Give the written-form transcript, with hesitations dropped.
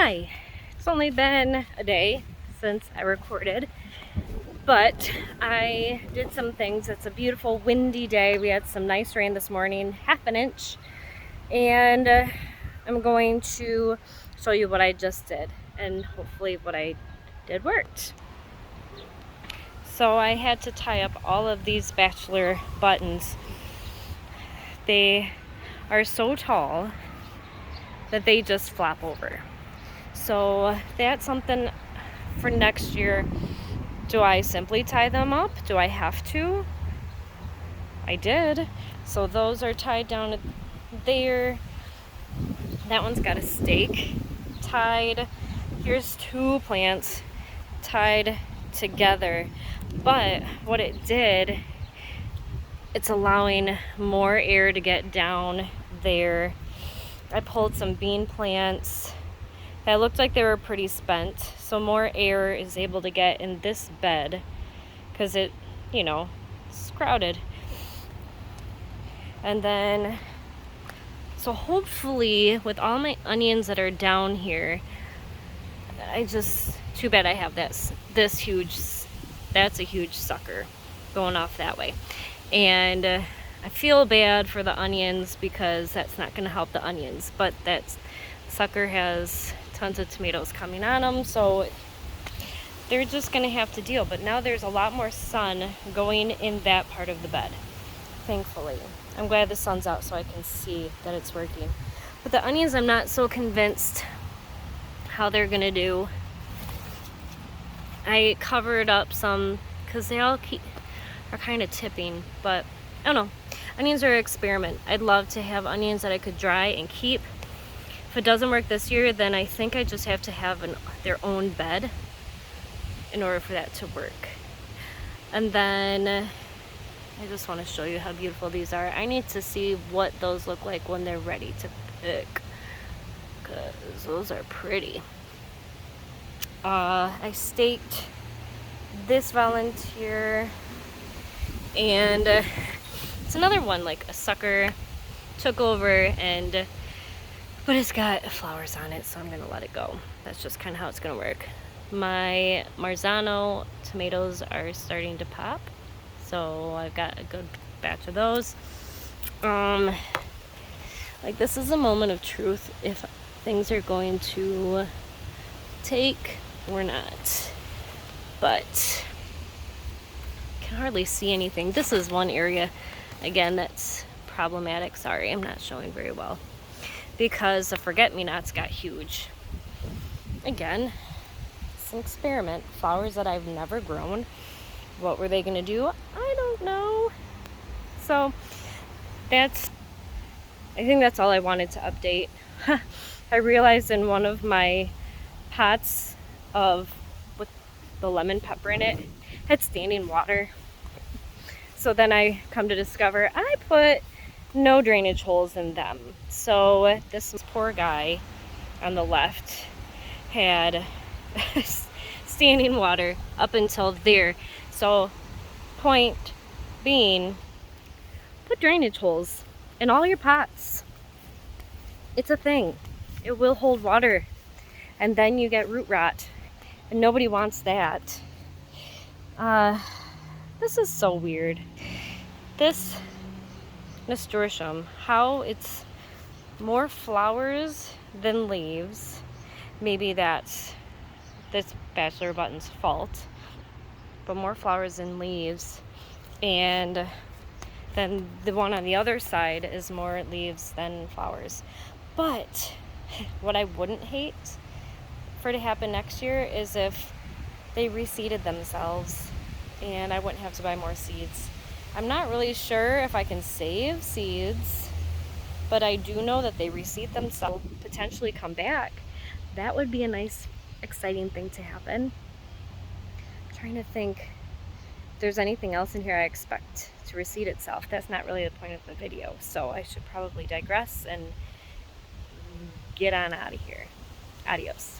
Hi, it's only been a day since I recorded, but I did some things. It's a beautiful windy day. We had some nice rain this morning, half an inch, and I'm going to show you what I just did, and hopefully what I did worked. So I had to tie up all of these bachelor buttons. They are so tall that they just flop over. So that's something for next year. Do I simply tie them up? Do I have to? I did. So those are tied down there. That one's got a stake tied. Here's two plants tied together. But what it did, it's allowing more air to get down there. I pulled some bean plants that looked like they were pretty spent, so more air is able to get in this bed because it's crowded. And then, so hopefully with all my onions that are down here, too bad I have this huge, that's a huge sucker going off that way. And I feel bad for the onions because that's not going to help the onions, but that sucker has tons of tomatoes coming on them, so they're just going to have to deal. But now there's a lot more sun going in that part of the bed, thankfully. I'm glad the sun's out so I can see that it's working. But the onions, I'm not so convinced how they're going to do. I covered up some because they all are kind of tipping, but I don't know. Onions are an experiment. I'd love to have onions that I could dry and keep. If it doesn't work this year, then I think I just have to have their own bed in order for that to work. And then I just want to show you how beautiful these are. I need to see what those look like when they're ready to pick, because those are pretty. I staked this volunteer, and it's another one, like a sucker took over, but it's got flowers on it, so I'm gonna let it go. That's just kind of how it's gonna work. My Marzano tomatoes are starting to pop, so I've got a good batch of those. Like, this is a moment of truth if things are going to take or not, but I can hardly see anything. This is one area, again, that's problematic. Sorry, I'm not showing very well because the forget-me-nots got huge. Again, it's an experiment. Flowers that I've never grown. What were they gonna do? I don't know. So I think that's all I wanted to update. I realized in one of my pots with the lemon pepper in it had standing water. So then I come to discover I put no drainage holes in them. So this poor guy on the left had standing water up until there. So point being, put drainage holes in all your pots. It's a thing. It will hold water, and then you get root rot, and nobody wants that. This is so weird. This nasturtium, how it's more flowers than leaves. Maybe that's this bachelor button's fault, but more flowers than leaves. And then the one on the other side is more leaves than flowers. But what I wouldn't hate for it to happen next year is if they reseeded themselves and I wouldn't have to buy more seeds. I'm not really sure if I can save seeds, but I do know that they reseed themselves, potentially come back. That would be a nice, exciting thing to happen. I'm trying to think if there's anything else in here I expect to reseed itself. That's not really the point of the video, so I should probably digress and get on out of here. Adios.